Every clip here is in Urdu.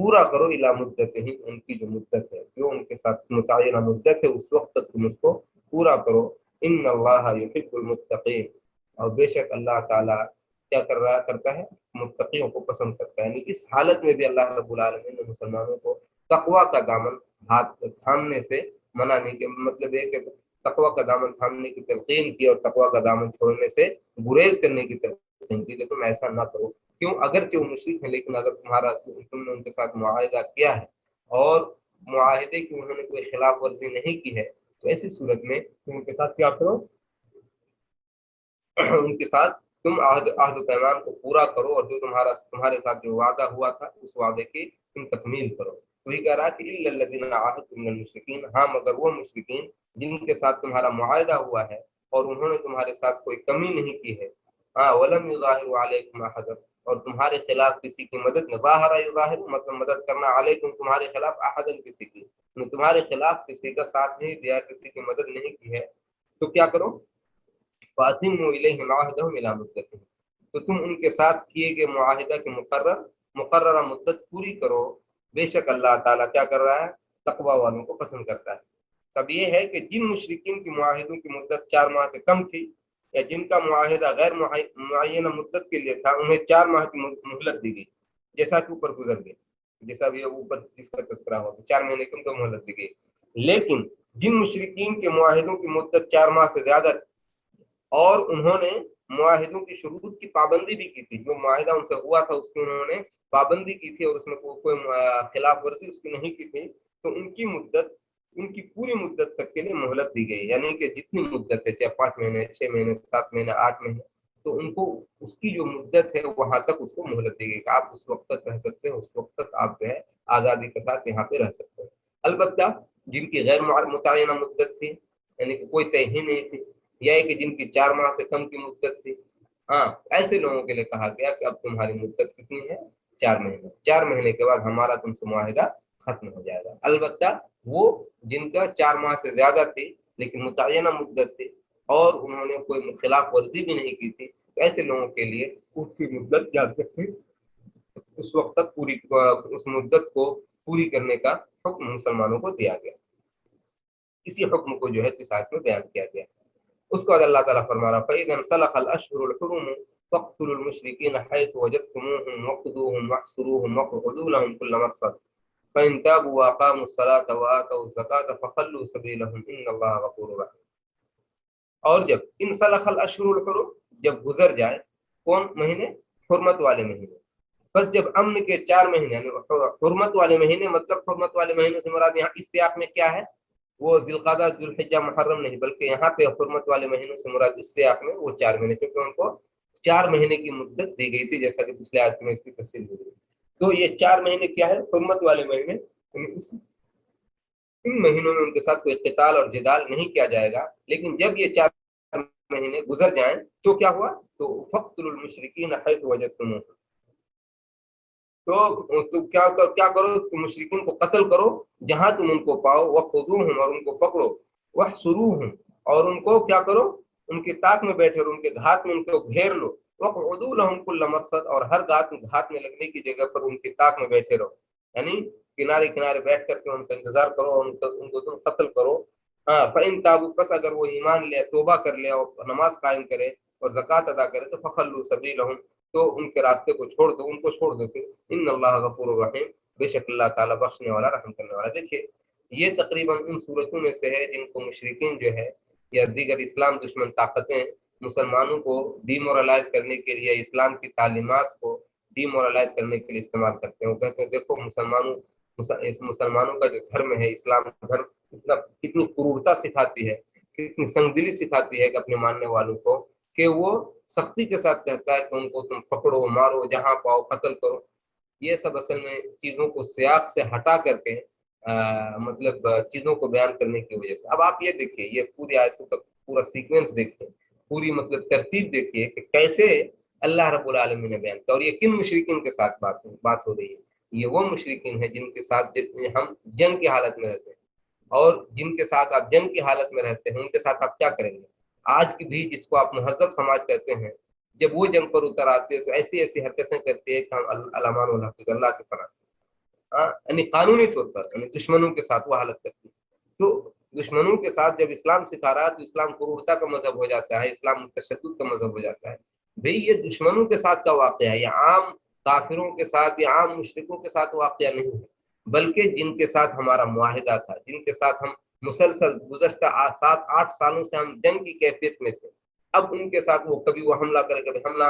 پورا کرو الا مدت ہی، ان کی جو مدت ہے، جو ان کے ساتھ متعینہ مدت ہے اس وقت تک تم اس کو پورا کرو۔ ان اللہ یحب المتقین، اور بے شک اللہ تعالیٰ کیا کرتا ہے، متقیوں کو پسند کرتا ہے۔ یعنی اس حالت میں بھی اللہ رب العالمین نے مسلمانوں کو تقوی کا دامن ہاتھ تھامنے سے منع نہیں کیا، مطلب یہ کہ تقوی کا دامن تھامنے کی تلقین کی اور تقوی کا دامن چھوڑنے سے گریز کرنے کی تلقین کی کہ تم ایسا نہ کرو۔ کیوں؟ اگرچہ وہ مشرک ہیں، لیکن اگر تم نے ان کے ساتھ معاہدہ کیا ہے اور معاہدے کی انہوں نے کوئی خلاف ورزی نہیں کی ہے، تو ایسی صورت میں تم ان کے ساتھ کیا کرو، ان کے ساتھ تم عہد و پیمان کو پورا کرو، اور جو تمہارے ساتھ جو وعدہ ہوا تھا اس وعدے کی تم تکمیل کرو۔ وہی کہہ رہا کہ الا الذین عاہدتم من المشرکین، ہاں مگر وہ مشرکین جن کے ساتھ تمہارا معاہدہ ہوا ہے اور انہوں نے تمہارے ساتھ کوئی کمی نہیں کی ہے، ہاں ولم یظاہروا علیکم احدا، اور تمہارے خلاف کسی کی مدد نہ، ظاہر یظاہر مطلب مدد کرنا، علیکم تمہارے خلاف، احدا کسی کی، تمہارے خلاف کسی کا ساتھ نہیں دیا، کسی کی مدد نہیں کی ہے، تو کیا کرو، فَأَتِمُّوا إِلَيْهِمْ عَهْدَهُمْ إِلَىٰ مُدَّتِهِمْ، تو تم ان کے ساتھ کیے گئے معاہدہ کے مقررہ مدت پوری کرو۔ بے شک اللہ تعالیٰ کیا کر رہا ہے، تقوی والوں کو پسند کرتا ہے۔ تب یہ ہے کہ جن مشرکین کی معاہدوں کی مدت 4 ماہ سے کم تھی، یا جن کا معاہدہ غیر معینہ مدت کے لیے تھا، انہیں 4 ماہ کی مہلت دی گئی، جیسا کہ اوپر گزر گئے، جیسا بھی اوپر جس کا تذکرہ ہوا، 4 مہینے کی ان کو مہلت دی گئی۔ لیکن جن مشرکین کے معاہدوں کی مدت 4 ماہ سے زیادہ اور انہوں نے معاہدوں کی شروط کی پابندی بھی کی تھی، جو معاہدہ ان سے ہوا تھا اس کی انہوں نے پابندی کی تھی اور اس میں کوئی خلاف ورزی اس کی نہیں کی تھی، تو ان کی مدت، ان کی پوری مدت تک کے لیے مہلت دی گئی، یعنی کہ جتنی مدت ہے، چاہے 5 مہینے 6 مہینے 7 مہینے 8 مہینے، تو ان کو اس کی جو مدت ہے وہاں تک اس کو مہلت دی گئی کہ آپ اس وقت تک رہ سکتے ہیں، اس وقت تک آپ جو ہے آزادی کے ساتھ یہاں پہ رہ سکتے ہیں۔ البتہ جن کی غیر متعینہ مدت تھی، یعنی کہ کوئی طے ہی نہیں تھی، یا کہ جن کی 4 ماہ سے کم کی مدت تھی، ہاں ایسے لوگوں کے لیے کہا گیا کہ اب تمہاری مدت کتنی ہے، 4 مہینے، 4 مہینے کے بعد ہمارا تم سے معاہدہ ختم ہو جائے گا۔ البتہ وہ جن کا 4 ماہ سے زیادہ تھی لیکن متعینہ مدت تھی اور انہوں نے کوئی خلاف ورزی بھی نہیں کی تھی، تو ایسے لوگوں کے لیے اس کی مدت کیا تھی، اس وقت تک پوری، اس مدت کو پوری کرنے کا حکم مسلمانوں کو دیا گیا۔ اسی حکم کو جو ہے اس آیت میں بیان کیا گیا۔ اس کے بعد اللہ تعالیٰ فرما رہا فَإِذَا انْسَلَخَ الْأَشْهُرُ الْحُرُمُ فَاقْتُلُوا الْمُشْرِكِينَ حَيْثُ وَجَدتُّمُوهُمْ وَخُذُوهُمْ وَاحْصُرُوهُمْ وَاقْعُدُوا لَهُمْ كُلَّ مَرْصَدٍ فَإِنْ تَابُوا وَأَقَامُوا الصَّلَاةَ وَآتَوُا الزَّكَاةَ فَخَلُّوا سَبِيلَهُمْ إِنَّ اللَّهَ غَفُورٌ رَحِيمٌ۔ اور جب انسلخ الاشہر الحرم، جب گزر جائے کون مہینے، حرمت والے مہینے، بس جب امن کے 4 مہینے، یعنی حرمت والے مہینے، مطلب حرمت والے مہینے سے مراد یہاں اس سیاق میں کیا ہے، وہ ذی القعدہ ذو الحجہ محرم نہیں، بلکہ یہاں پہ حرمت والے مہینوں سے مراد اس سیاق میں وہ 4 مہینے، کیونکہ ان کو 4 مہینے کی مدت دی گئی تھی، جیسا کہ پچھلے آیت میں اس کی تفصیل ہوئی۔ تو یہ 4 مہینے کیا ہے، حرمت والے مہینے، ان مہینوں میں ان کے ساتھ کوئی قتال اور جدال نہیں کیا جائے گا۔ لیکن جب یہ 4 مہینے گزر جائیں تو کیا ہوا، تو فَاقْتُلُوا الْمُشْرِكِينَ حَيْثُ وَجَدتُّمُوهُمْ، تو کیا کرو، تم مشرکین کو قتل کرو جہاں تم ان کو پاؤ، وَخُذُوهُمْ، اور ان کو پکڑو، وَاحْصُرُوهُمْ، اور ان کو کیا کرو، ان کے طاق میں بیٹھے رہو، ان کے گھات میں ان کو گھیر لو، وَاقْعُدُوا لَهُمْ كُلَّ مَرْصَدٍ، اور ہر گھات میں لگنے کی جگہ پر ان کے طاق میں بیٹھے رہو، یعنی کنارے بیٹھ کر کے ان کا انتظار کرو اور ان کو تم قتل کرو۔ ہاں فَإِن تَابُوا، پس اگر وہ ایمان لے، توبہ کر لے اور نماز قائم کرے اور زکوٰۃ ادا کرے، تو فَخَلُّوا سَبِيلَهُمْ، تو ان کے راستے کو چھوڑ دو، ان کو چھوڑ دو پھر۔ ان اللہ غفور الرحیم، بے شک اللہ تعالیٰ بخشنے والا رحم کرنے والا۔ دیکھیے یہ تقریباً ان صورتوں میں سے ہے جن کو مشرکین جو ہے یا دیگر اسلام دشمن طاقتیں مسلمانوں کو ڈی مورلائز کرنے کے لیے، اسلام کی تعلیمات کو ڈی مورلائز کرنے کے لیے استعمال کرتے ہیں۔ وہ کہتے ہیں دیکھو مسلمانوں کا جو دھرم ہے، اسلام دھرم کتنی کرورتا سکھاتی ہے، کتنی سنگدلی سکھاتی ہے کہ اپنے ماننے والوں کو، کہ وہ سختی کے ساتھ کہتا ہے کہ ان کو تم پکڑو مارو جہاں پاؤ قتل کرو۔ یہ سب اصل میں چیزوں کو سیاق سے ہٹا کر کے مطلب چیزوں کو بیان کرنے کی وجہ سے۔ اب آپ یہ دیکھیے، یہ پوری آیتوں کا پورا سیکوینس دیکھیے، پوری مطلب ترتیب دیکھیے کہ کیسے اللہ رب العالمین نے بیان کیا، اور یہ کن مشرکین کے ساتھ بات ہو رہی ہے۔ یہ وہ مشرکین ہیں جن کے ساتھ ہم جنگ کی حالت میں رہتے ہیں، اور جن کے ساتھ آپ جنگ کی حالت میں رہتے ہیں ان کے ساتھ آپ کیا کریں گے۔ آج کی بھی جس کو آپ مہذب سماج کہتے ہیں، جب وہ جنگ پر اتر آتے ہیں تو ایسی حرکتیں کرتے ہیں کہ ہم الامان الحق اللہ کی پناہ۔ یعنی قانونی طور پر یعنی دشمنوں کے ساتھ وہ حالت کرتی ہے. تو دشمنوں کے ساتھ جب اسلام سکھا رہا ہے تو اسلام کرورتا کا مذہب ہو جاتا ہے، اسلام تشدد کا مذہب ہو جاتا ہے. بھئی یہ دشمنوں کے ساتھ کا واقعہ ہے، یہ عام کافروں کے ساتھ یا عام مشرکوں کے ساتھ واقعہ نہیں ہے، بلکہ جن کے ساتھ ہمارا معاہدہ تھا، جن کے ساتھ ہم مسلسل گزشتہ 7-8 سالوں سے ہم جنگ کی کیفیت میں تھے. اب ان کے ساتھ وہ کبھی وہ حملہ کرے، کبھی حملہ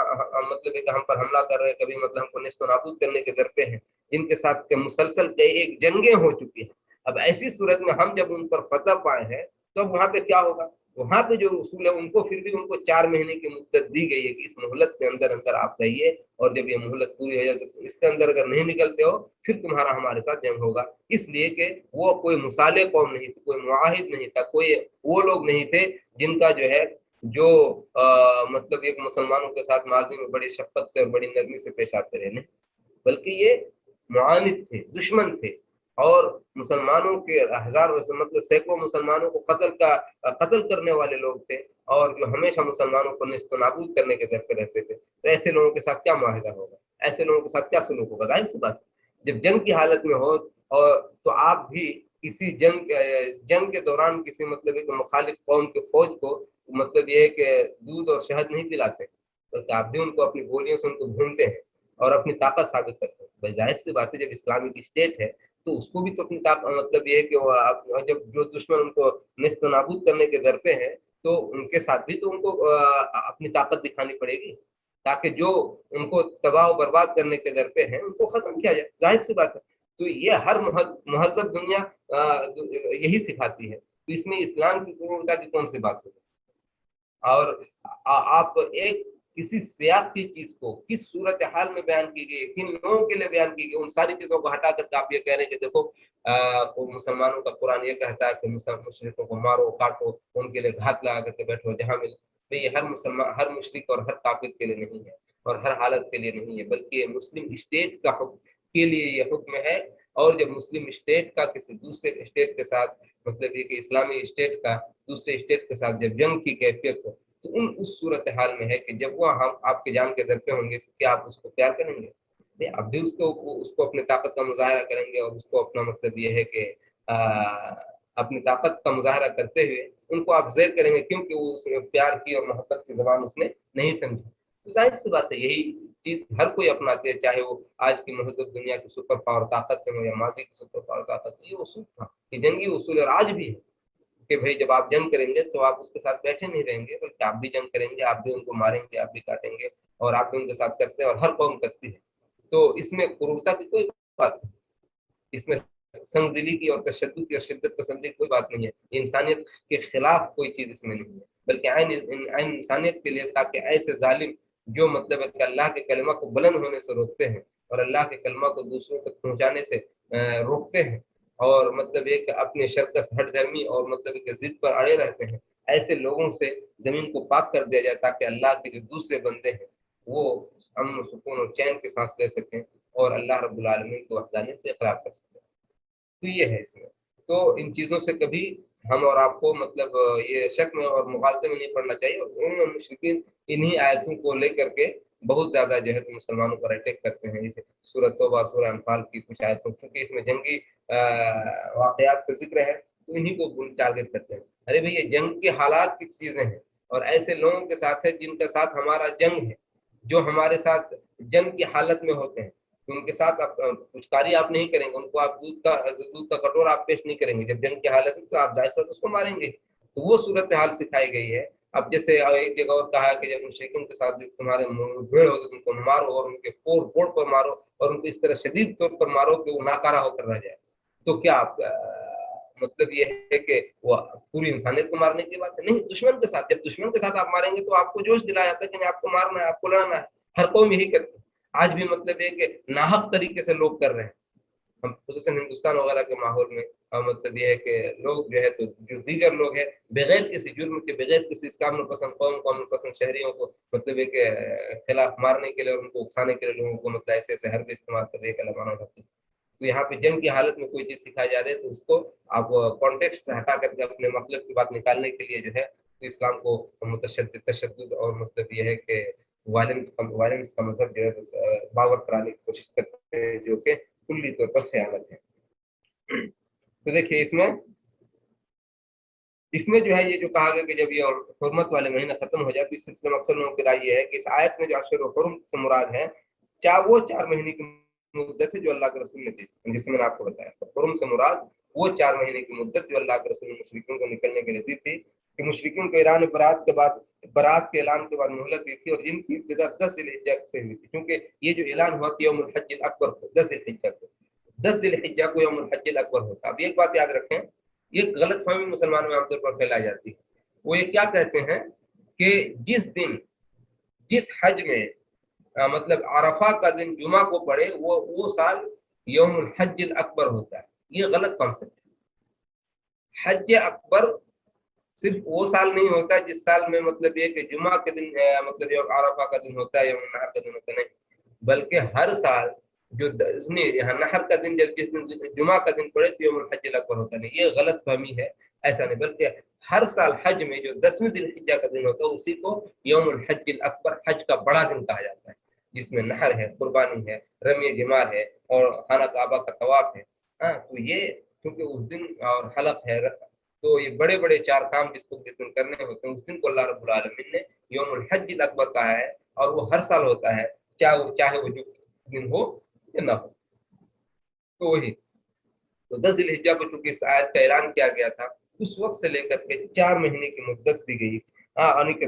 مطلب ہے کہ ہم پر حملہ کر رہے ہیں، کبھی مطلب ہم کو نیست و نابود کرنے کے در پہ ہیں، جن کے ساتھ کہ مسلسل ایک جنگیں ہو چکی ہیں. اب ایسی صورت میں ہم جب ان پر فتح پائے ہیں تو وہاں پہ کیا ہوگا؟ وہاں پہ جو اصول ہے ان کو پھر بھی ان کو 4 مہینے کی مدت دی گئی ہے کہ اس مہلت کے اندر اندر آپ رہیے، اور جب یہ مہلت پوری ہو جائے تو اس کے اندر اگر نہیں نکلتے ہو پھر تمہارا ہمارے ساتھ جنگ ہوگا. اس لیے کہ وہ کوئی مصالح قوم نہیں تھی، کوئی معاہد نہیں تھا، کوئی وہ لوگ نہیں تھے جن کا جو ہے جو مطلب ایک مسلمانوں کے ساتھ ماضی میں بڑی شفقت سے اور بڑی نرمی سے پیش آتے رہے نہیں، بلکہ یہ معاند تھے، دشمن تھے، اور مسلمانوں کے ہزار مطلب سینکڑوں مسلمانوں کو قتل کرنے والے لوگ تھے، اور جو ہمیشہ مسلمانوں کو نیست و نابود کرنے کے در پہ رہتے تھے. تو ایسے لوگوں کے ساتھ کیا معاہدہ ہوگا؟ ایسے لوگوں کے ساتھ کیا سلوک ہوگا؟ ظاہر سی بات جب جنگ کی حالت میں ہو اور تو آپ بھی کسی جنگ کے دوران کسی مطلب ایک مخالف قوم کے فوج کو مطلب یہ ہے کہ دودھ اور شہد نہیں پلاتے، بلکہ آپ بھی ان کو اپنی گولیوں سے ان کو بھونتے ہیں اور اپنی طاقت ثابت کرتے ہیں. بھائی ظاہر سی بات ہے جب اسلامک اسٹیٹ ہے تو اس کو بھی تو اپنی طاقت مطلب یہ ہے کہ وہ جب جو دشمن ان کو نیست و نابود کرنے کے در پہ ہیں تو ان کے ساتھ بھی تو ان کو اپنی طاقت دکھانی پڑے گی، تاکہ جو ان کو تباہ و برباد کرنے کے در پہ ہیں ان کو ختم کیا جائے. ظاہر سی بات ہے. تو یہ ہر مہذب دنیا یہی سکھاتی ہے. تو اس میں اسلام کی کون سی بات ہے؟ اور آپ ایک کسی سیاق کی چیز کو کس صورتحال میں بیان کی گئی، کن لوگوں کے لیے بیان کی گئی، ان ساری چیزوں کو ہٹا کر کے آپ یہ کہہ رہے ہیں کہ دیکھو مسلمانوں کا قرآن یہ کہتا ہے کہ مشرکوں کو مارو کاٹو، ان کے لیے گھات لگا کر کے بیٹھو جہاں ملے. یہ ہر مسلمان، ہر مشرک اور ہر کافر کے لیے نہیں ہے اور ہر حالت کے لیے نہیں ہے، بلکہ یہ مسلم اسٹیٹ کا حکم کے لیے یہ حکم ہے. اور جب مسلم اسٹیٹ کا کسی دوسرے اسٹیٹ کے ساتھ مطلب یہ کہ اسلامی اسٹیٹ کا دوسرے اسٹیٹ کے ساتھ جب جنگ کی کیفیت ہو تو اس صورتحال میں ہے کہ جب وہ ہم آپ کے جان کے در پہ ہوں گے تو کیا آپ اس کو پیار کریں گے؟ اب بھی اس کو اپنے طاقت کا مظاہرہ کریں گے، اور اس کو اپنا مطلب یہ ہے کہ اپنی طاقت کا مظاہرہ کرتے ہوئے ان کو آپ زیر کریں گے، کیونکہ وہ اس نے پیار کی اور محبت کی زبان اس نے نہیں سمجھی. ظاہر سی بات ہے یہی چیز ہر کوئی اپناتے ہے، چاہے وہ آج کی مہذب دنیا کی سپر پاور طاقت ہو یا ماضی کی سپر پاور طاقت. یہ اصول تھا، یہ جنگی اصول اور آج بھی ہے کہ بھائی جب آپ جنگ کریں گے تو آپ اس کے ساتھ بیٹھے نہیں رہیں گے، بلکہ آپ بھی جنگ کریں گے، آپ بھی ان کو ماریں گے، آپ بھی کاٹیں گے، اور آپ بھی ان کے ساتھ کرتے ہیں اور ہر قوم کرتی ہے. تو اس میں کرورتا کی کوئی بات نہیں، اس میں سنگ دلی کی اور تشدد کی اور شدت پسندی کی کوئی بات نہیں ہے. انسانیت کے خلاف کوئی چیز اس میں نہیں ہے، بلکہ عین انسانیت کے لیے، تاکہ ایسے ظالم جو مطلب ہے کہ اللہ کے کلمہ کو بلند ہونے سے روکتے ہیں اور اللہ کے کلمہ کو دوسروں تک پہنچانے سے روکتے ہیں، اور مطلب یہ کہ اپنے شرکس ہٹ دھرمی اور مطلب کہ ضد پر اڑے رہتے ہیں، ایسے لوگوں سے زمین کو پاک کر دیا جائے تاکہ اللہ کے جو دوسرے بندے ہیں وہ امن و سکون اور چین کے سانس لے سکیں اور اللہ رب العالمین کو وحدانیت سے اقرار کر سکیں. تو یہ ہے اس میں. تو ان چیزوں سے کبھی ہم اور آپ کو مطلب یہ شک میں اور مغالطے میں نہیں پڑنا چاہیے. اور عموماً مشرکین انہی آیتوں کو لے کر کے بہت زیادہ جو ہے مسلمانوں پر اٹیک کرتے ہیں، جیسے سورۃ توبہ، سورہ انفال کی کچھ آیتوں، کیونکہ اس میں جنگی واقعات کا ذکر ہے تو انہی کو ٹارگیٹ کرتے ہیں. ارے بھئی یہ جنگ کے حالات کی چیزیں ہیں، اور ایسے لوگوں کے ساتھ ہے جن کے ساتھ ہمارا جنگ ہے، جو ہمارے ساتھ جنگ کی حالت میں ہوتے ہیں. ان کے ساتھ کچھ کاری آپ نہیں کریں گے، ان کو آپ دودھ کا کٹورا آپ پیش نہیں کریں گے. جب جنگ کی حالت میں تو آپ ظاہر سے اس کو ماریں گے. تو وہ صورتحال سکھائی گئی ہے. اب جیسے ایک جگہ اور کہا کہ جب مشرکین کے ساتھ تمہارے بھیڑ ہو تو ان کو مارو اور ان کے پور پر مارو، اور ان کو اس طرح شدید طور پر مارو کہ وہ ناکارہ ہو کر رہ جائے. تو کیا آپ مطلب یہ ہے کہ وہ پوری انسانیت کو مارنے کی بات ہے؟ نہیں. دشمن کے ساتھ، جب دشمن کے ساتھ آپ ماریں گے تو آپ کو جوش دلایا جاتا ہے کہ آپ کو مارنا ہے، آپ کو لڑنا ہے. ہر قوم یہی کرتی ہے. آج بھی مطلب یہ کہ ناحق طریقے سے لوگ کر رہے ہیں، ہم خصوصاً ہندوستان وغیرہ کے ماحول میں مطلب یہ ہے کہ لوگ جو ہے تو جو دیگر لوگ ہیں بغیر کسی جرم کے، بغیر کسی اسلام پسند قوم کو، امن پسند شہریوں کو مطلب یہ کہ خلاف مارنے کے لیے اور ان کو اکسانے کے لیے لوگوں کو مطلب ایسے ایسے حربے استعمال کر رہے ہیں. تو یہاں پہ جنگ کی حالت میں کوئی چیز سکھائی جا رہی ہے تو اس کو آپ کانٹیکسٹ سے ہٹا کر کے اپنے مطلب کی بات نکالنے کے لیے جو ہے تو اسلام کو تشدد اور مطلب یہ ہے کہ وائلنس کا مذہب جو ہے باور کرانے کی کوشش کرتے ہیں، جو کہ کلی طور پر خیانت ہے۔ تو دیکھیے اس میں جو ہے یہ جو کہا گیا کہ جب یہ حرمت والے مہینے ختم ہو جائے تو اس سلسلے میں اکثر لوگوں کی رائے یہ ہے کہ اس آیت میں جو اشہر حرم سے مراد ہے چاہے وہ 4 مہینے کی مدت ہے جو اللہ کے رسول نے دی، جسے میں نے آپ کو بتایا حرم سے مراد وہ 4 مہینے کی مدت جو اللہ کے رسول نے مشرکین کو نکلنے کے لیے دی تھی، کہ مشرکین کو ایران برات کے اعلان کے بعد مہلت دی تھی، اور جن کی ابتدا 10 ذی الحجہ سے ہوئی تھی، کیونکہ یہ جو اعلان ہوا کہ یوم الحج الاکبر کو 10 ذی الحجہ کو یوم الحج الاکبر ہوتا۔ اب ایک بات یاد رکھیں، یہ غلط فہمی مسلمانوں میں عام طور پر پھیلائی جاتی ہے، وہ یہ کیا کہتے ہیں کہ جس حج میں مطلب عرفہ کا دن جمعہ کو پڑے وہ سال یوم الحج الاکبر ہوتا ہے۔ یہ غلط کانسیپٹ ہے۔ حج اکبر صرف وہ سال نہیں ہوتا جس سال میں مطلب یہ کہ جمعہ کے دن مطلب یوم عرفہ کا دن ہوتا ہے، یوم النحر کا دن ہوتا ہے، نہیں، بلکہ ہر سال جو یہاں نحر کا دن جب جس دن جمعہ کا دن پڑے تو یوم الحج الاکبر ہوتا نہیں، یہ غلط فہمی ہے، ایسا نہیں، بلکہ ہر سال حج میں جو 10ویں ذی الحجہ کا دن ہوتا ہے اسی کو یوم الحج الاکبر، حج کا بڑا دن کہا جاتا ہے، جس میں نحر ہے، قربانی ہے، رمی جمار ہے اور خانہ کعبہ کا طواف ہے۔ ہاں، تو یہ کیونکہ اس دن اور حلق ہے، تو یہ بڑے بڑے 4 کام جس دن کرنے ہوتے ہیں، اس دن کو اللہ رب العالمین نے یوم الحج الاکبر کہا ہے، اور وہ ہر سال ہوتا ہے، چاہے وہ جو دن ہو یا نہ ہو۔ تو وہی تو 10 ذی الحجہ کو چونکہ اس آیت کا اعلان کیا گیا تھا، اس وقت سے لے کر کے 4 مہینے کی مدت دی گئی، یعنی کہ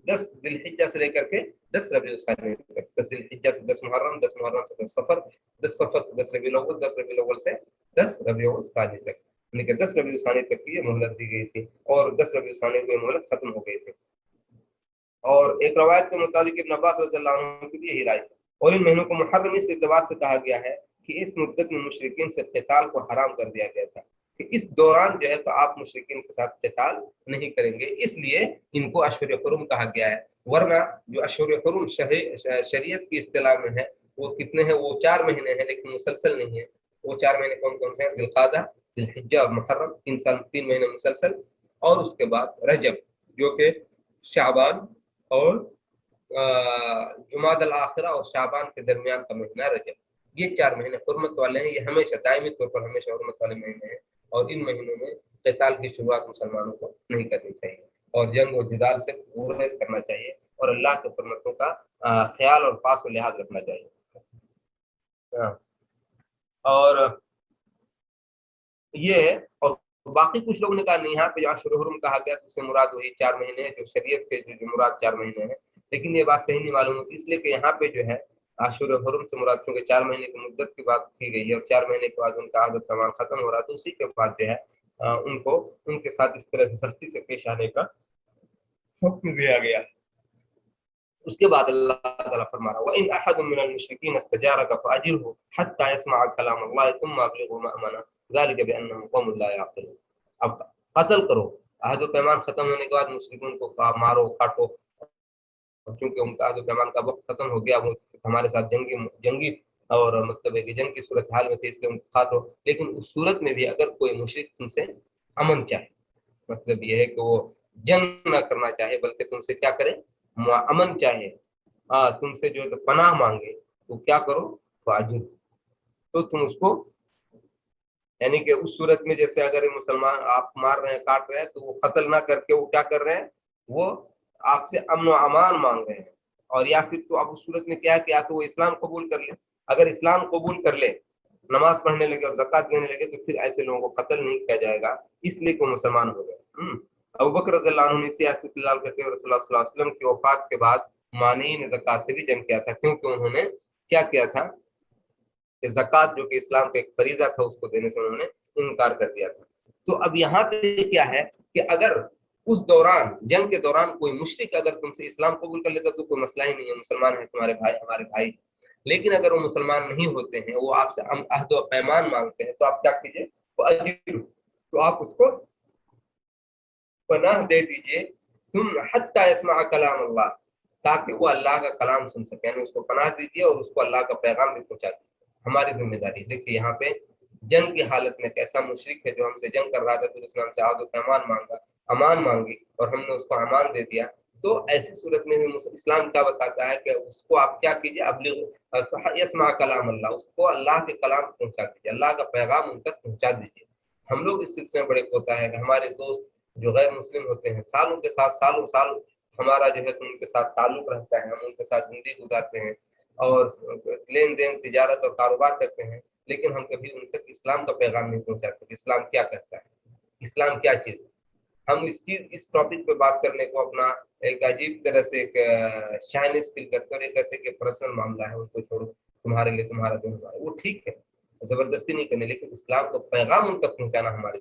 10 ذی الحجہ سے لے کر کے 10 ربیع الثانی تک، 10 ذی الحجہ سے 10 محرم، 10 محرم سے 10 صفر، 10 صفر سے 10 ربیع الاول، 10 ربیع الاول سے 10 ربیع الثانی تک، یعنی کہ 10 ربیع الثانی تک کی یہ مہلت دی گئی تھی، اور 10 ربیع الثانی کو یہ مہلت ختم ہو گئی تھی۔ اور ایک روایت کے مطابق ابن عباس رضی اللہ عنہ کی بھی یہی رائے ہے، اور ان مہینوں کو محرم اس اعتبار سے کہا گیا ہے کہ اس مدت میں مشرکین سے قتال کو حرام کر دیا گیا تھا، کہ اس دوران جو ہے تو آپ مشرکین کے ساتھ قتال نہیں کریں گے، اس لیے ان کو اشہر حرم کہا گیا ہے۔ ورنہ جو اشہر حرم شریعت کی اصطلاح میں ہے وہ کتنے ہیں؟ وہ 4 مہینے ہیں، لیکن مسلسل نہیں ہے۔ وہ 4 مہینے کون کون سے ہیں؟ ذی القعدہ، ذی الحجہ اور محرم، 3 مہینے مسلسل، اور اس کے بعد رجب جو کہ شعبان اور جمادی الاخرہ اور شعبان کے درمیان کا مہینہ رجب، یہ 4 مہینے حرمت والے ہیں، یہ ہمیشہ دائمی طور پر ہمیشہ حرمت والے مہینے ہیں، اور ان مہینوں میں قتال کی شروعات مسلمانوں کو نہیں کرنی چاہیے، اور جنگ و جدال سے گریز کرنا چاہیے، اور اللہ کے حرمتوں کا خیال اور پاس و لحاظ رکھنا چاہیے۔ اور یہ اور باقی کچھ لوگوں نے کہا نہیں، یہاں پہ جو اشہر حرم کہا گیا تو اس سے مراد وہی 4 مہینے ہیں جو شریعت کے جو مراد 4 مہینے ہیں، لیکن یہ بات صحیح نہیں معلوم ہوتی، اس لیے کہ یہاں پہ جو ہے اشہر حرم سے مراد کیونکہ 4 مہینے کی مدت کی بات کی گئی ہے، اور 4 مہینے کے بعد ان کا عہد و پیمان ختم ہو رہا ہے، تو اسی کے بعد جو ہے ان کو ان کے ساتھ اس طرح سے سختی سے پیش آنے کا حکم دیا گیا۔ اس کے بعد اللہ تعالیٰ فرما رہا ہے وَإِنْ أَحَدٌ مِّنَ الْمُشْرِكِينَ اسْتَجَارَكَ فَأَجِرْهُ حَتَّى يَسْمَعَ كَلَامَ اللَّهِ ثُمَّ أَبْلِغْهُ مَأْمَنَهُ ذَلِكَ بِأَنَّهُمْ قَوْمٌ لَا يَعْقِلُونَ۔ اب قتل کرو، عہد و پیمان ختم ہونے کے بعد مشرکین کو مارو کاٹو، چونکہ ان کا عہد و پیمان کا وقت ختم ہو گیا، وہ ہمارے ساتھ جنگی اور مطلب ہے کہ جنگ کی صورتحال میں تھے، اس لیے ان کو کاٹو، لیکن اس صورت میں بھی اگر کوئی مشرک تم سے امن چاہے، مطلب یہ ہے کہ وہ جنگ نہ کرنا چاہے بلکہ تم سے کیا کرے؟ امن چاہے، تم سے جو ہے پناہ مانگے، تو کیا کرو؟ فاجر، تو تم اس کو، یعنی کہ اس صورت میں جیسے اگر مسلمان آپ مار رہے ہیں کاٹ رہے ہیں تو وہ قتل نہ کر کے وہ کیا کر رہے ہیں؟ وہ آپ سے امن و امان مانگ رہے ہیں، اور یا پھر تو اب اس صورت میں کیا تو وہ اسلام قبول کر لے، اگر اسلام قبول کر لے، نماز پڑھنے لگے اور زکوٰۃ دینے لگے، تو پھر ایسے لوگوں کو قتل نہیں کیا جائے گا، اس لیے کہ وہ مسلمان ہو گئے۔ ابوبکر رضی اللہ عنہ نے سیاسی استدلال کرتے ہوئے رسول اللہ صلی اللہ علیہ وسلم کی وفات کے بعد مانعین زکوٰۃ سے بھی جنگ کیا تھا، کیونکہ انہوں نے کیا کیا تھا کہ زکوٰۃ جو کہ اسلام کا ایک فریضہ تھا اس کو دینے سے انہوں نے انکار کر دیا تھا۔ تو اب یہاں پہ کیا ہے کہ اگر اس دوران جنگ کے دوران کوئی مشرک اگر تم سے اسلام قبول کر لیتا تو کوئی مسئلہ ہی نہیں ہے، مسلمان ہیں تمہارے بھائی، ہمارے بھائی، لیکن اگر وہ مسلمان نہیں ہوتے ہیں، وہ آپ سے عہد و پیمان مانگتے ہیں، تو آپ کیا کیجیے؟ تو آپ اس کو پناہ دے دیجیے، حتی یسمع کلام اللہ، تاکہ وہ اللہ کا کلام سن سکے، یعنی اس کو پناہ دیجیے اور اس کو اللہ کا پیغام بھی پہنچا دیجیے، ہماری ذمہ داری۔ دیکھیے یہاں پہ جنگ کی حالت میں کیسا مشرک ہے جو ہم سے جنگ کر رہا تھا، پھر اس نے ہم سے عہد و پیمان مانگا، امان مانگی، اور ہم نے اس کو امان دے دیا، تو ایسی صورت میں بھی اسلام کیا بتاتا ہے کہ اس کو آپ کیا کیجیے، ابلغ یسمع کلام اللہ، اس کو اللہ کے کلام پہنچا دیجیے، اللہ کا پیغام ان تک پہنچا دیجیے۔ ہم لوگ اس سلسلے میں بڑے ہوتا ہے کہ ہمارے دوست جو غیر مسلم ہوتے ہیں سالوں کے ساتھ سالوں سال ہمارا جو ہے ان کے ساتھ تعلق رہتا ہے، ہم ان کے ساتھ زندگی گزارتے ہیں اور لین دین تجارت اور کاروبار کرتے ہیں، لیکن ہم کبھی ان تک اسلام کا پیغام نہیں پہنچاتے، اسلام کیا کہتا ہے، اسلام کیا چیز ہے۔ ہم اس ٹاپک پہ بات کرنے کو اپنا ایک عجیب طرح سے ایک شائنس فیل کرتے اور یہ کہتے کہ پرسنل معاملہ ہے، ان کو چھوڑو، تمہارے لیے تمہارا دن ہے، وہ ٹھیک ہے، زبردستی نہیں کرنے، لیکن اسلام کا پیغام ان تک پہنچانا ہماری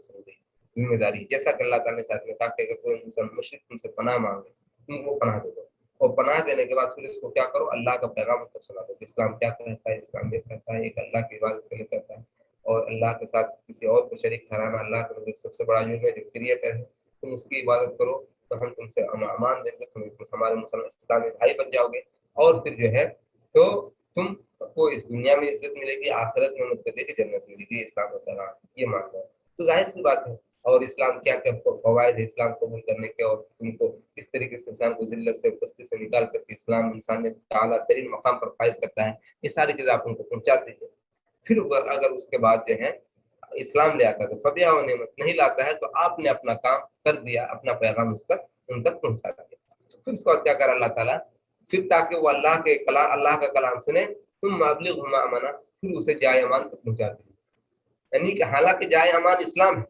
ذمہ داری، جیسا کہ اللہ تعالیٰ نے ساتھ میں کہا کہ اگر کوئی مشرک تم سے پناہ مانگے تم کو پناہ دے دو، اور پناہ دینے کے بعد پھر اس کو کیا کرو، اللہ کا پیغام ان تک سنا دو کہ اسلام کیا کہتا ہے، اسلام یہ کہتا ہے ایک اللہ کی عبادت کے لیے کہتا ہے، اور اللہ کے ساتھ کسی اور کو شریک ٹھہرانا اللہ کے سب سے بڑا جرم ہے جو کریٹر ہے، تم اس کی عبادت کرو تو ہم تم سے امان دیں گے، تم ہمارے مسلمان اسلامی بھائی بن جاؤ گے، اور پھر جو ہے تو تم کو اس دنیا میں عزت ملے گی، آخرت میں متقی کی جنت ملے گی، اسلام کا پیغام یہ ماننا ہے۔ تو ظاہر سی بات ہے، اور اسلام کیا کیا فوائد ہے اسلام قبول کرنے کے، اور تم کو کس طریقے سے انسان کو ذلت سے پستی سے نکال کر کے اسلام انسانیت اعلیٰ ترین مقام پر فائز کرتا ہے، یہ ساری چیزیں آپ ان کو پہنچا دیجیے۔ پھر اگر اس کے بعد جو ہے اسلام لے آتا ہے تو فبیہ و نعمت، نہیں لاتا ہے تو آپ نے اپنا کام کر دیا، اپنا پیغام ان تک پہنچا دیا۔ پھر اس کے بعد کیا کرا اللہ تعالیٰ، پھر تاکہ وہ اللہ کا کلام سنے، تم ابلغ ما امنا، پھر اسے جائے امان تک پہنچا دیا، یعنی کہ حالانکہ جائے امان اسلام ہے،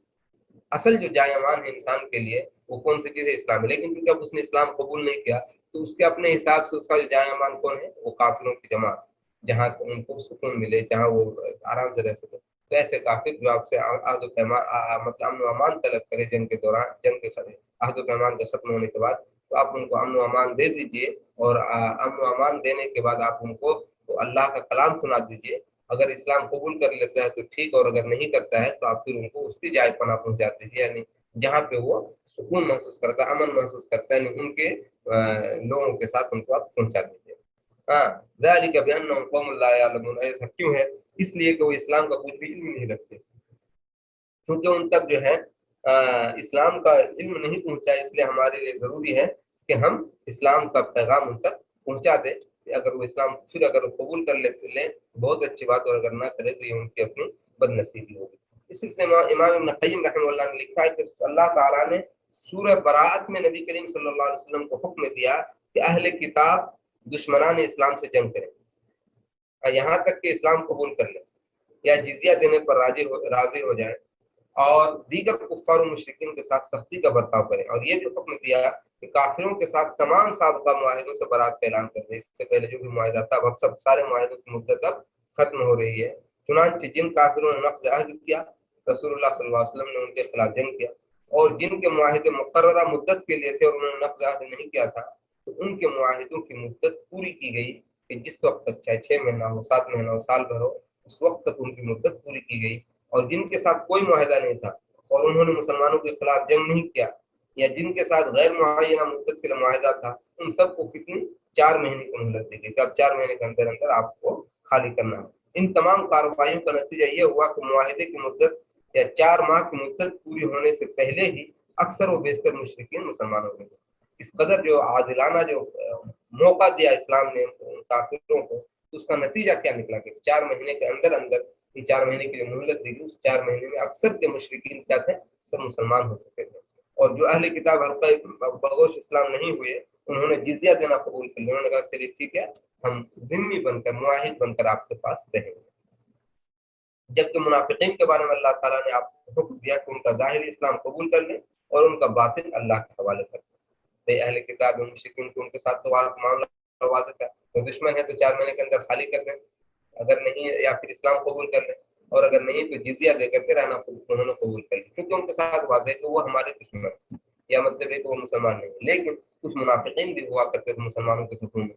اصل جو جائے امان ہے انسان کے لیے وہ کون سی چیز ہے، اسلام ہے، لیکن کیونکہ اب اس نے اسلام قبول نہیں کیا تو اس کے اپنے حساب سے اس کا جو جائے امان کون ہے، وہ کافروں کی جماعت، جہاں ان کو سکون ملے، جہاں وہ آرام سے رہ سکے۔ تو ایسے کافر جو آپ سے عہد و پیمان مطلب امن و امان طلب کرے جنگ کے دوران، جنگ کے عہد و پیمان کا ختم ہونے کے بعد، تو آپ ان کو امن و امان دے دیجئے، اور امن و امان دینے کے بعد آپ ان کو تو اللہ کا کلام سنا دیجئے، اگر اسلام قبول کر لیتا ہے تو ٹھیک، اور اگر نہیں کرتا ہے تو آپ پھر ان کو اس کی جائے پناہ پہنچا دیجیے، یعنی جہاں پہ وہ سکون محسوس کرتا ہے، امن محسوس کرتا ہے، یعنی ان کے لوگوں کے ساتھ ان کو آپ پہنچا دیجیے۔ ہاں، ذالک بانہم قوم لا یعلمون، ایسا کیوں ہے؟ اس لیے کہ وہ اسلام کا کچھ بھی علم نہیں رکھتے، کیونکہ ان تک جو ہے اسلام کا علم نہیں پہنچا، اس لیے ہمارے لیے ضروری ہے کہ ہم اسلام کا پیغام ان تک پہنچا دیں۔ اگر وہ اسلام پھر اگر وہ قبول کر لیں بہت اچھی بات، اور اگر نہ کرے تو یہ ان کی اپنی بد نصیبی ہوگی۔ اس سلسلے میں امام ابن قیم رحمہ اللہ نے لکھا ہے کہ اللہ تعالیٰ نے سورہ براءت میں نبی کریم صلی اللہ علیہ وسلم کو حکم دیا کہ اہل کتاب دشمنان اسلام سے جنگ کریں، یہاں تک کہ اسلام قبول کر لیں یا جزیہ دینے پر راضی ہو جائیں، اور دیگر کفار و مشرکین کے ساتھ سختی کا برتاؤ کریں، اور یہ بھی حکم دیا کہ کافروں کے ساتھ تمام سابقہ معاہدوں سے برات کا اعلان کر دیں، اس سے پہلے جو بھی معاہدہ تھا اب سب سارے معاہدوں کی مدت اب ختم ہو رہی ہے۔ چنانچہ جن کافروں نے نقض عہد کیا، رسول اللہ صلی اللہ علیہ وسلم نے ان کے خلاف جنگ کیا، اور جن کے معاہدے مقررہ مدت کے لیے تھے اور انہوں نے نقض عہد نہیں کیا تھا، تو ان کے معاہدوں کی مدت پوری کی گئی، کہ جس وقت تک چاہے 6 مہینہ ہو، 7 مہینہ ہو، سال بھر ہو، اس وقت تک ان کی مدت پوری کی گئی۔ اور جن کے ساتھ کوئی معاہدہ نہیں تھا اور انہوں نے مسلمانوں کے خلاف جنگ نہیں کیا، یا جن کے ساتھ غیر معینہ مدت کے لیے معاہدہ تھا، ان سب کو کتنی 4 مہینے کی مہلت دی گئی کہ اب 4 مہینے کے اندر اندر آپ کو خالی کرنا ہے۔ ان تمام کارروائیوں کا نتیجہ یہ ہوا کہ معاہدے کی مدت یا 4 ماہ کی مدت پوری ہونے سے پہلے ہی اکثر و بیشتر مشرکین مسلمانوں کے، اس قدر جو عادلانہ جو موقع دیا اسلام نے کافروں کو، اس کا نتیجہ کیا نکلا کہ 4 مہینے کے اندر اندر، 4 مہینے کی جو مہلت دی گئی، اس 4 مہینے میں اکثر کے مشرکین کیا تھے، سب مسلمان ہو چکے تھے، اور جو اہل کتاب حلقہ بغوش اسلام نہیں ہوئے انہوں نے جزیہ دینا قبول کر لیا، انہوں نے کہا چلیے ٹھیک ہے، ہم ذمہ بن کر معاہد بن کر آپ کے پاس رہیں گے۔ جبکہ منافقین کے بارے میں اللہ تعالیٰ نے آپ کو حکم دیا کہ ان کا ظاہری اسلام قبول کر لیں اور ان کا باطن اللہ کے حوالے کر دیں۔ اہل کتاب مشرکین کو ان کے ساتھ تو معاملہ واضح تھا، تو دشمن ہے تو 4 مہینے کے اندر خالی کر دیں، اگر نہیں یا پھر اسلام قبول کر لیں، اور اگر نہیں تو جزیہ دے کر کے رہنا انہوں نے قبول کر لیا، کیونکہ ان کے ساتھ واضح ہے کہ وہ ہمارے دشمن، یا مطلب ہے کہ وہ مسلمان نہیں، لیکن کچھ منافقین بھی ہوا کرتے تھے مسلمانوں کے صفوں میں۔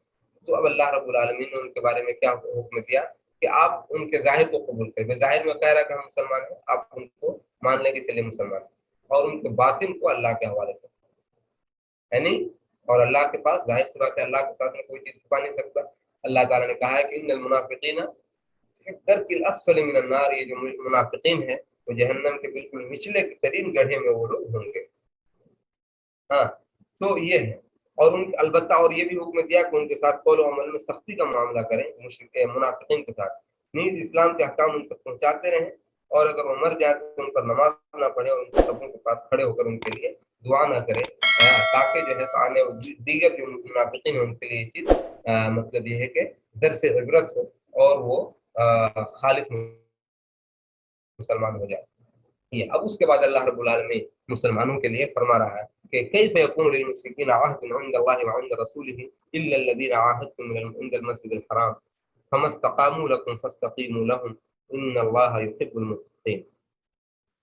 تو اب اللہ رب العالمین نے ان کے بارے میں کیا حکم دیا کہ آپ ان کے ظاہر کو قبول کریں، ظاہر میں کہہ رہا کہ ہم مسلمان ہیں، آپ ان کو مان لیں کہ چلے مسلمان ہیں، اور ان کے باطن کو اللہ کے حوالے کریں، یعنی اور اللہ کے پاس ظاہر سی بات ہے اللہ کے ساتھ میں کوئی چیز چھپا نہیں سکتا۔ اللہ تعالیٰ نے کہا ہے کہ ان المنافقین فی الدرک الاسفل من النار، یہ جو منافقین ہیں وہ جہنم کے بالکل نچلے ترین گڑھے میں وہ لوگ ہوں گے۔ ہاں، تو یہ ہے، اور البتہ اور یہ بھی حکم دیا کہ ان کے ساتھ قول و عمل میں سختی کا معاملہ کریں، منافقین کے ساتھ نیز اسلام کے احکام ان تک پہنچاتے رہیں، اور اگر وہ مر جائے تو ان پر نماز نہ پڑھے اور ان کے قبروں کے پاس کھڑے ہو کر ان کے لیے دعا نہ کرے، تاکہ جو ہے آنے دیگر جو منافقین ہیں ان کے لیے یہ چیز مطلب یہ ہے کہ درس عبرت ہو اور وہ خالص مسلمان ہو جائے۔ یہ اب اس کے بعد اللہ رب العالمین مسلمانوں کے لیے فرما رہا ہے کہ کیف یکون للمشرکین عہد عند اللہ وعند رسولہ الا الذین عاہدتم عند المسجد الحرام فما استقاموا لكم فاستقیموا لهم ان اللہ یحب المتقین۔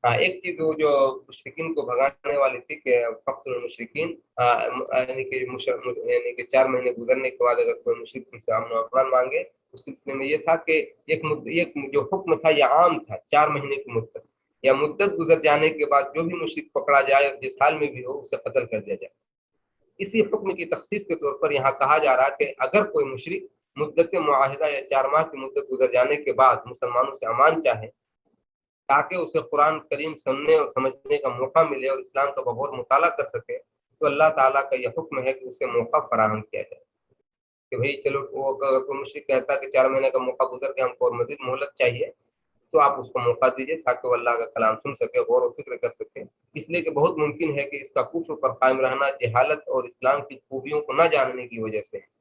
ایک چیز وہ جو مشرکین کو بھگانے والی تھی کہ فقط المشرکین، یعنی کہ 4 مہینے گزرنے کے بعد اگر کوئی مشرک ان سے امن و امان مانگے، اس سلسلے میں یہ تھا کہ ایک جو حکم تھا یہ عام تھا، 4 مہینے کی مدت یا مدت گزر جانے کے بعد جو بھی مشرک پکڑا جائے جس حال میں بھی ہو اسے قتل کر دیا جائے۔ اسی حکم کی تخصیص کے طور پر یہاں کہا جا رہا کہ اگر کوئی مشرک مدت معاہدہ یا 4 ماہ کی مدت گزر جانے کے بعد مسلمانوں سے امان چاہے تاکہ اسے قرآن کریم سننے اور سمجھنے کا موقع ملے اور اسلام کا بغور مطالعہ کر سکے، تو اللہ تعالیٰ کا یہ حکم ہے کہ اسے موقع فراہم کیا جائے کہ بھئی چلو وہ اگر کوئی مشرک کہتا ہے کہ 4 مہینے کا موقع گزر کے ہم کو اور مزید مہلت چاہیے، تو آپ اس کو موقع دیجیے تاکہ وہ اللہ کا کلام سن سکے، غور و فکر کر سکے، اس لیے کہ بہت ممکن ہے کہ اس کا کفر پر قائم رہنا جہالت اور اسلام کی خوبیوں کو نہ جاننے کی وجہ سے ہے۔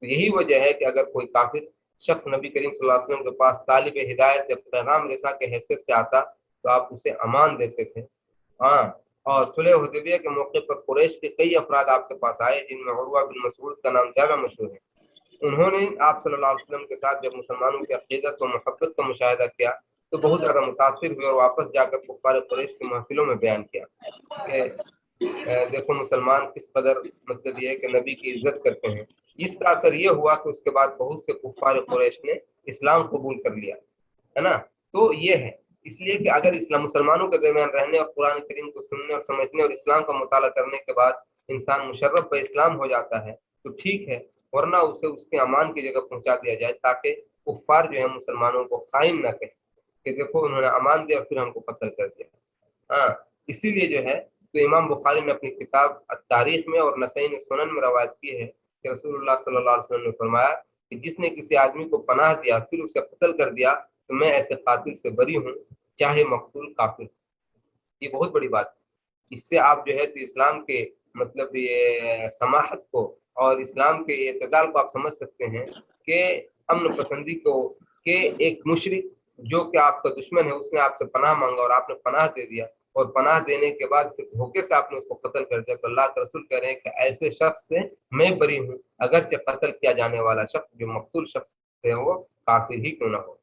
تو یہی وجہ ہے کہ اگر کوئی کافر شخص نبی کریم صلی اللہ علیہ وسلم کے پاس طالب ہدایت یا پیغام رساں کے حیثیت سے آتا تو آپ اسے امان دیتے تھے۔ اور صلح حدیبیہ کے موقع پر قریش کے کئی افراد آپ کے پاس آئے جن میں عروہ بن مسعود کا نام زیادہ مشہور ہے۔ انہوں نے آپ صلی اللہ علیہ وسلم کے ساتھ جب مسلمانوں کی عقیدت و محبت کا مشاہدہ کیا تو بہت زیادہ متاثر ہوئے اور واپس جا کر کفار قریش کی محفلوں میں بیان کیا کہ دیکھو مسلمان کس قدر مطلب یہ ہے کہ نبی کی عزت کرتے ہیں۔ اس کا اثر یہ ہوا کہ اس کے بعد بہت سے کفار قریش نے اسلام قبول کر لیا ہے نا۔ تو یہ ہے اس لیے کہ اگر اسلام مسلمانوں کے درمیان رہنے اور قرآن کریم کو سننے اور سمجھنے اور اسلام کا مطالعہ کرنے کے بعد انسان مشرف بہ اسلام ہو جاتا ہے تو ٹھیک ہے، ورنہ اسے اس کے امان کی جگہ پہنچا دیا جائے تاکہ کفار جو ہے مسلمانوں کو خائن نہ کہیں کہ دیکھو انہوں نے امان دیا پھر ہم کو قتل کر دیا۔ اسی لیے جو ہے تو امام بخاری نے اپنی کتاب تاریخ میں اور نسائی نے سنن میں روایت کی ہے کہ رسول اللہ صلی اللہ علیہ وسلم نے فرمایا کہ جس نے کسی آدمی کو پناہ دیا پھر اسے قتل کر دیا تو میں ایسے قاتل سے بری ہوں چاہے مقتول کافر۔ یہ بہت بڑی بات ہے۔ اس سے آپ جو ہے تو اسلام کے مطلب یہ سماحت کو اور اسلام کے اعتدال کو آپ سمجھ سکتے ہیں کہ امن پسندی کو کہ ایک مشرک جو کہ آپ کا دشمن ہے اس نے آپ سے پناہ مانگا اور آپ نے پناہ دے دیا اور پناہ دینے کے بعد پھر دھوکے سے آپ نے اس کو قتل کر دیا، تو اللہ کے رسول کہہ رہے ہیں کہ ایسے شخص سے میں بری ہوں اگرچہ قتل کیا جانے والا شخص جو مقتول شخص ہے وہ کافر ہی کیوں نہ ہو۔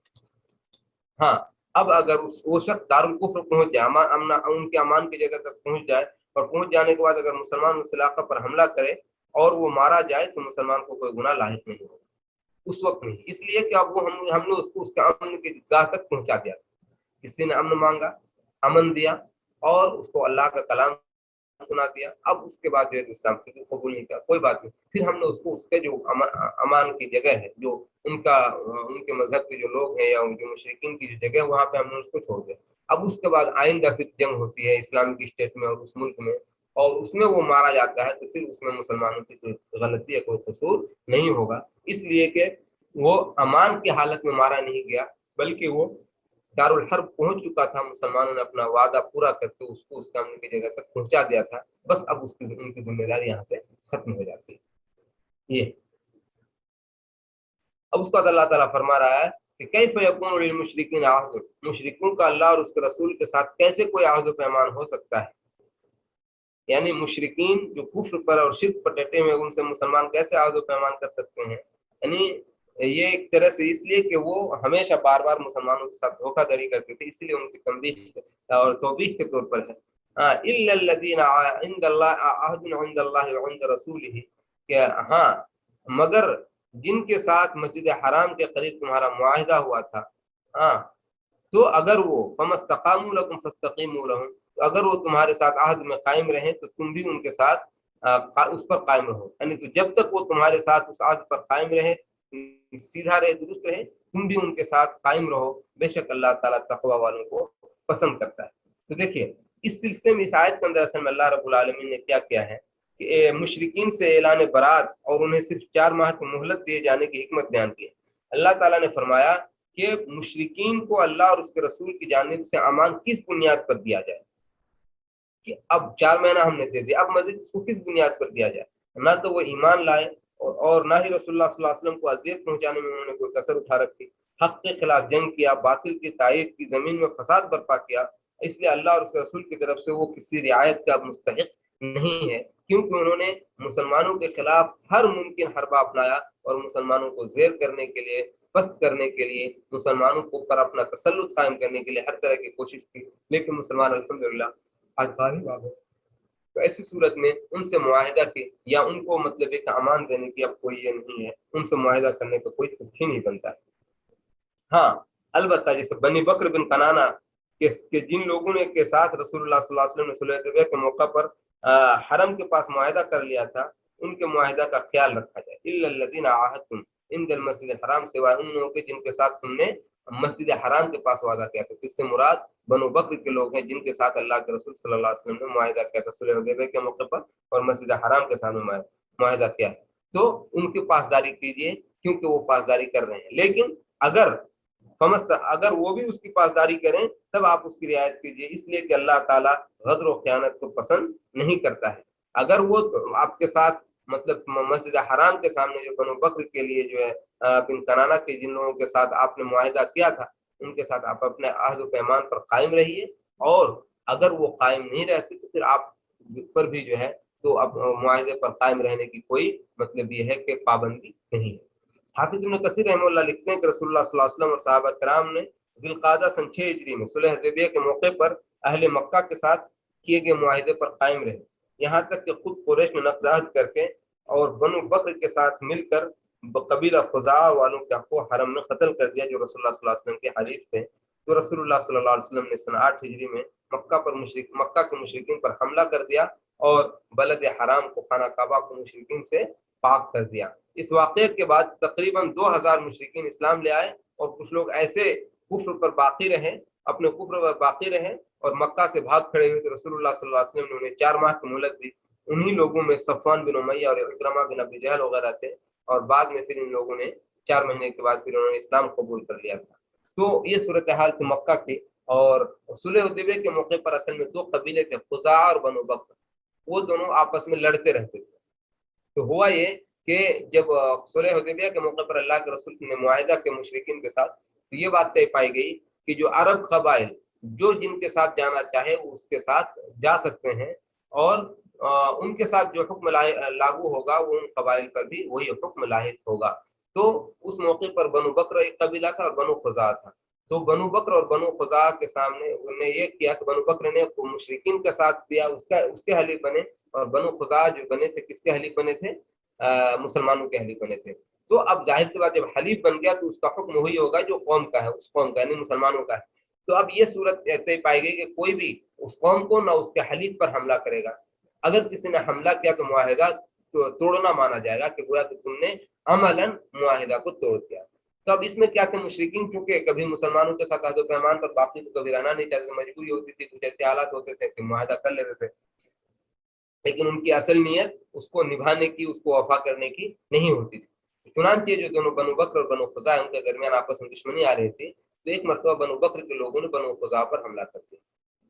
اب اگر وہ شخص دارالکفر پہنچ جائے، ان کے امان کی جگہ تک پہنچ جائے اور پہنچ جانے کے بعد اگر مسلمان اس علاقہ پر حملہ کرے اور وہ مارا جائے تو مسلمان کو کوئی گناہ لاحق نہیں ہوگا اس وقت نہیں، اس لیے کہ اب وہ ہم نے اس کو اس کے امن کی گاہ تک پہنچا دیا۔ کسی نے امن مانگا، امن دیا اور اس کو اللہ کا کلام سنا دیا، اب اس کے بعد جو ہے اسلام کو قبول نہیں کیا، کوئی بات نہیں، پھر ہم نے اس کو اس کے جو امان کی جگہ ہے جو ان کے مذہب کے جو لوگ ہیں یا ان کے مشرکین کی جو جگہ ہے وہاں پہ ہم نے اس کو چھوڑ دیا۔ اب اس کے بعد آئندہ پھر جنگ ہوتی ہے اسلامک اسٹیٹ میں اور اس ملک میں اور اس میں وہ مارا جاتا ہے تو پھر اس میں مسلمانوں کی کوئی غلطی یا کوئی قصور نہیں ہوگا، اس لیے کہ وہ امان کی حالت میں مارا نہیں گیا بلکہ وہ دارالحرب پہنچ چکا تھا، مسلمانوں نے اپنا وعدہ پورا کر کے اس کو اس کام کی جگہ تک پہنچا دیا تھا، بس اب ان کی ذمہ داری یہاں سے ختم ہو جاتی ہے۔ یہ اب اس کا اللہ تعالیٰ فرما رہا ہے کہ کیف یکون للمشرکین عہد، مشرکوں کا اللہ اور اس کے رسول کے ساتھ کیسے کوئی عہد و پیمان ہو سکتا ہے، یعنی مشرکین جو کفر پر اور شرک پر ڈٹے ہوئے ان سے مسلمان کیسے عہد و پیمان کر سکتے ہیں، یعنی یہ ایک طرح سے اس لیے کہ وہ ہمیشہ بار بار مسلمانوں کے ساتھ دھوکہ دھڑی کرتے تھے، اس لیے ان کی تنبیہ اور توبیخ کے طور پر ہے الا الذين عند الله عهد عند الله وعند رسوله، کہ مگر جن کے ساتھ مسجد حرام کے قریب تمہارا معاہدہ ہوا تھا تو اگر وہ فمستقاموا لكم فاستقیموا لهم، تو اگر وہ تمہارے ساتھ عہد میں قائم رہیں تو تم بھی ان کے ساتھ اس پر قائم رہو، یعنی تو جب تک وہ تمہارے ساتھ اس عہد پر قائم رہے، سیدھا رہے، درست رہے، تم بھی ان کے ساتھ قائم رہو، بے شک اللہ تعالیٰ تقوی والوں کو پسند کرتا ہے۔ تو دیکھیے اس سلسلے میں اس آیت کے اندر اصل میں اللہ رب العالمین نے کیا کیا ہے کہ مشرکین سے اعلان برات اور انہیں صرف 4 ماہ کی مہلت دیے جانے کی حکمت بیان کی ہے۔ اللہ تعالیٰ نے فرمایا کہ مشرکین کو اللہ اور اس کے رسول کی جانب سے امان کس بنیاد پر دیا جائے کہ اب 4 مہینہ ہم نے دے دیا، اب مزید اس کو کس بنیاد پر دیا جائے؟ نہ تو وہ ایمان لائے اور نہ ہی رسول اللہ صلی اللہ علیہ وسلم کو اذیت پہنچانے میں انہوں نے کوئی کسر اٹھا رکھی، حق کے خلاف جنگ کیا، باطل کی تائید کی، زمین میں فساد برپا کیا۔ اس لیے اللہ اور اس کے رسول کی طرف سے وہ کسی رعایت کا مستحق نہیں ہے، کیونکہ انہوں نے مسلمانوں کے خلاف ہر ممکن حربہ اپنایا اور مسلمانوں کو زیر کرنے کے لیے، پست کرنے کے لیے، مسلمانوں کو پر اپنا تسلط قائم کرنے کے لیے ہر طرح کی کوشش کی، لیکن مسلمان الحمدللہ آج غالب ہے۔ تو ایسی صورت میں ان سے معاہدہ کے یا ان کو مطلب ایک امان دینے کی اب کوئی یہ نہیں ہے، ان سے معاہدہ کرنے کا کوئی تک ہی نہیں بنتا ہے۔ ہاں البتہ جیسے بنی بکر بن کنانہ کہ جن لوگوں نے کے ساتھ رسول اللہ صلی اللہ علیہ وسلم نے صلح حدیبیہ کے موقع پر حرم کے پاس معاہدہ کر لیا تھا، ان کے معاہدہ کا خیال رکھا جائے۔ الا الذین عاہدتم عند المسجد الحرام، سوائے ان لوگوں کے جن کے ساتھ تم نے مسجد حرام کے پاس وعدہ کیا تھا۔ اس سے مراد بنو بکر کے لوگ ہیں جن کے ساتھ اللہ کے رسول صلی اللہ علیہ وسلم نے معاہدہ کیا تھا صلح حدیبیہ کے موقع پر اور مسجد حرام کے ساتھ معاہدہ کیا ہے، تو ان کی پاسداری کیجیے کیونکہ وہ پاسداری کر رہے ہیں۔ لیکن اگر وہ بھی اس کی پاسداری کریں تب آپ اس کی رعایت کیجیے، اس لیے کہ اللہ تعالیٰ غدر و خیانت کو پسند نہیں کرتا ہے۔ اگر وہ آپ کے ساتھ مطلب مسجد حرام کے سامنے جو بنو بکر کے لیے جو ہے بن کنانہ کے جن لوگوں کے ساتھ آپ نے معاہدہ کیا تھا ان کے ساتھ آپ اپنے عہد و پیمان پر قائم رہیے، اور اگر وہ قائم نہیں رہتے تو پھر آپ پر بھی جو ہے تو اب معاہدے پر قائم رہنے کی کوئی مطلب یہ ہے کہ پابندی نہیں ہے۔ حافظ ابن کثیر رحمہ اللہ لکھتے ہیں کہ رسول اللہ صلی اللہ علیہ وسلم اور صحابہ کرام نے ذی القعدہ سن 6 ہجری میں صلح حدیبیہ کے موقع پر اہل مکہ کے ساتھ کیے گئے معاہدے پر قائم رہے، یہاں تک کہ خود قریش نے نقض عہد کر کے اور بنو بکر کے ساتھ مل کر قبیلہ خزاعہ والوں کے کو حرم میں قتل کر دیا جو رسول اللہ صلی اللہ علیہ وسلم کے حریف تھے۔ تو رسول اللہ صلی اللہ علیہ وسلم نے سن 8 ہجری میں مکہ کے مشرکین پر حملہ کر دیا اور بلد حرام کو خانہ کعبہ کو مشرکین سے پاک کر دیا۔ اس واقعے کے بعد تقریباً 2000 مشرکین اسلام لے آئے اور کچھ لوگ ایسے کفر پر باقی رہے، اپنے کفر پر باقی رہے اور مکہ سے بھاگ کھڑے ہوئے۔ تو رسول اللہ صلی اللہ علیہ وسلم نے انہیں 4 ماہ کی مہلت دی۔ انہی لوگوں میں صفوان بن امیہ اور عکرمہ بن ابی جہل وغیرہ تھے، اور بعد میں پھر ان لوگوں نے 4 مہینے کے بعد پھر انہوں نے اسلام قبول کر لیا تھا۔ تو یہ صورتحال تھی مکہ کی، اور صلح حدیبیہ کے موقع پر اصل میں 2 قبیلے تھے، خزاعہ اور بنو بکر، وہ دونوں آپس میں لڑتے رہتے تھے۔ تو ہوا یہ کہ جب صلح حدیبیہ کے موقع پر اللہ کے رسول نے معاہدہ کے مشرکین کے ساتھ، تو یہ بات طے پائی گئی کہ جو عرب قبائل جو جن کے ساتھ جانا چاہے وہ اس کے ساتھ جا سکتے ہیں، اور ان کے ساتھ جو حکم لاگو ہوگا وہ ان قبائل پر بھی وہی حکم لاحق ہوگا۔ تو اس موقع پر بنو بکر ایک قبیلہ تھا اور بنو خزاعہ تھا۔ تو بنو بکر اور بنو خزاعہ کے سامنے انہوں نے یہ کیا کہ بنو بکر نے مشرکین کا ساتھ دیا، اس کے حلیف بنے، اور بنو خزاعہ جو بنے تھے کس کے حلیف بنے تھے؟ مسلمانوں کے حلیف بنے تھے۔ تو اب ظاہر سی بات جب حلیف بن گیا تو اس کا حکم وہی ہوگا جو قوم کا ہے، اس قوم کا یعنی مسلمانوں کا ہے۔ تو اب یہ صورت طے پائی گئی کہ کوئی بھی اس قوم کو نہ اس کے حلیف پر حملہ کرے گا۔ اگر کسی نے حملہ کیا تو معاہدہ توڑنا مانا جائے گا کہ گویا کہ تم نے عملاً معاہدہ کو توڑ دیا۔ تو اب اس میں کیا تھے مشرکین چونکہ کبھی مسلمانوں کے ساتھ عہد و پیمان پر باقی تو کبھی رہنا نہیں چاہتے، مجبوری ہوتی تھی، کچھ ایسے حالات ہوتے تھے کہ معاہدہ کر لیتے تھے، لیکن ان کی اصل نیت اس کو نبھانے کی، اس کو وفا کرنے کی نہیں ہوتی تھی۔ چنانچہ جو دونوں بنو بکر اور بنو خزاعہ ان کے درمیان آپس میں دشمنی آ رہی تھی، تو ایک مرتبہ بنو بکر کے لوگوں نے بنو خزاعہ پر حملہ کر دیا،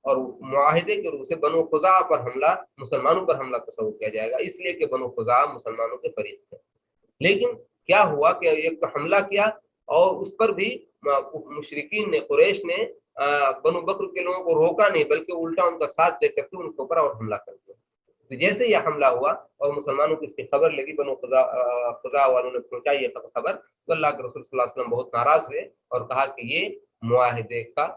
اور معاہدے کے روح سے بنو خزاعہ پر حملہ مسلمانوں پر حملہ تصور کیا جائے گا، اس لیے کہ بنو خزاعہ مسلمانوں کے فریق تھے۔ لیکن کیا ہوا کہ ایک تو حملہ کیا اور اس پر بھی مشرکین نے، قریش نے بنو بکر کے لوگوں کو روکا نہیں بلکہ الٹا ان کا ساتھ دے کر کے ان کے اوپر اور حملہ کر دیا۔ تو جیسے یہ حملہ ہوا اور مسلمانوں کو اس کی خبر لگی، بنو خزاعہ والوں نے پہنچائی یہ خبر، تو اللہ کے رسول صلی اللہ علیہ وسلم بہت ناراض ہوئے اور کہا کہ یہ معاہدے کا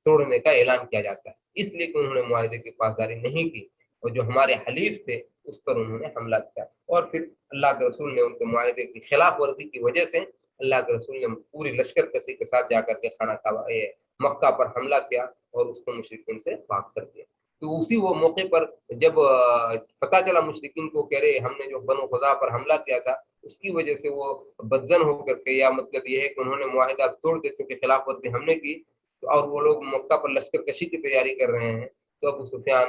توڑنے کا اعلان کیا جاتا ہے، اس لیے کہ انہوں نے معاہدے کی پاسداری نہیں کی اور جو ہمارے حلیف تھے اس پر انہوں نے حملہ کیا، اور پھر اللہ کے رسول نے ان کے معاہدے کی خلاف ورزی کی وجہ سے اللہ کے رسول نے پوری لشکر کسی کے ساتھ جا کر کے خانہ کعبہ مکہ پر حملہ کیا اور اس کو مشرکین سے پاک کر دیا۔ تو اسی وہ موقع پر جب پتہ چلا مشرکین کو کہ رہے ہم نے جو بنو خزاعہ پر حملہ کیا تھا اس کی وجہ سے وہ بدزن ہو کر کے، یا مطلب یہ ہے کہ انہوں نے معاہدہ توڑ کے چونکہ خلاف ورزی ہم نے کی، اور وہ لوگ مکہ پر لشکر کشی کی تیاری کر رہے ہیں، تو ابو سفیان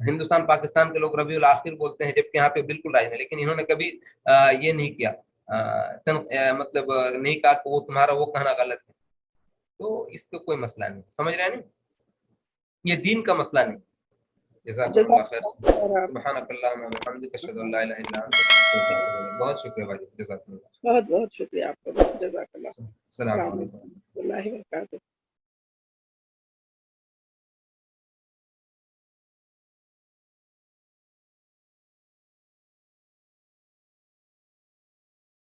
ہندوستان پاکستان کے لوگ ربیع الاخر بولتے ہیں جبکہ یہاں پہ بالکل رائج ہے، لیکن انہوں نے کبھی یہ نہیں کیا، مطلب نہیں کہا کہ وہ تمہارا وہ کہنا غلط ہے. تو اس پہ کوئی مسئلہ نہیں، سمجھ رہے ہیں نا، یہ دین کا مسئلہ نہیں. جزاکم اللہ خیر. سبحانک اللہم و بحمدک اشہد ان لا الہ الا انت. بہت شکریہ بھائی، جزاکم اللہ. بہت بہت شکریہ آپ کا، جزاک اللہ. السلام علیکم. اللہ وبرکاتہ.